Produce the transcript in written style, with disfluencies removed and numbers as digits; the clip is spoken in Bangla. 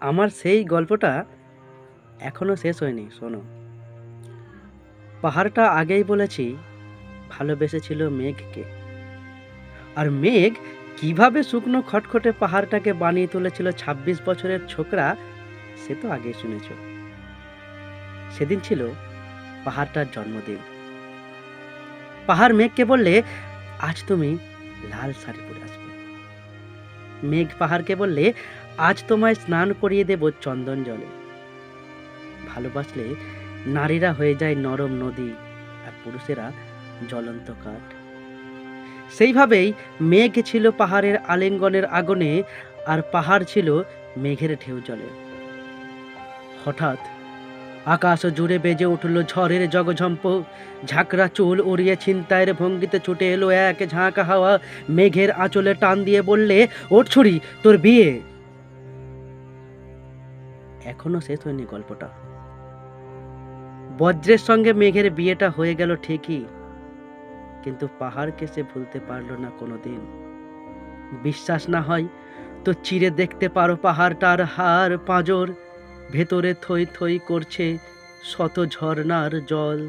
আমার সেই গল্পটা এখনো শেষ হয়নি, শোনো। পাহাড়টা আগেই বলেছি ভালোবেসেছিল মেঘকে, আর মেঘ কিভাবে শুকনো খটখটে পাহাড়টাকে বানিয়ে তুলেছিল ২৬ বছরের ছোকরা, সে তো আগেই শুনেছ। সেদিন ছিল পাহাড়টার জন্মদিন। পাহাড় মেঘকে বললে, আজ তুমি লাল শাড়ি পরে আসবে। মেঘ পাহাড়কে বললে, আজ তোমায় স্নান করিয়ে দেব চন্দন জলে। ভালোবাসলে নারীরা হয়ে যায় নরম নদী, আর পুরুষেরা জ্বলন্ত কাঠ। সেইভাবেই মেঘ ছিল পাহাড়ের আলিঙ্গনের আগুনে, আর পাহাড় ছিল মেঘের ঢেউ জলে। হঠাৎ আকাশ জুড়ে বেজে উঠল ঝড়ের জগঝম্প। ঝাঁকড়া চুল উড়িয়ে ছিনতাইয়ের ভঙ্গিতে ছুটে এলো এক ঝাঁকা হাওয়া। মেঘের আঁচলে টান দিয়ে বললে, ওঠ ছুরি, তোর বিয়ে। এখনো শেষ হয়নি গল্পটা। বজ্রের সঙ্গে মেঘের বিয়েটা হয়ে গেল ঠিকই, কিন্তু পাহাড়কে সে ভুলতে পারল না কোনোদিন। বিশ্বাস না হয় তো চিরে দেখতে পারো পাহাড়টার হাড় পাঁজর, ভেতরে থই থই করছে শত ঝর্ণার জল।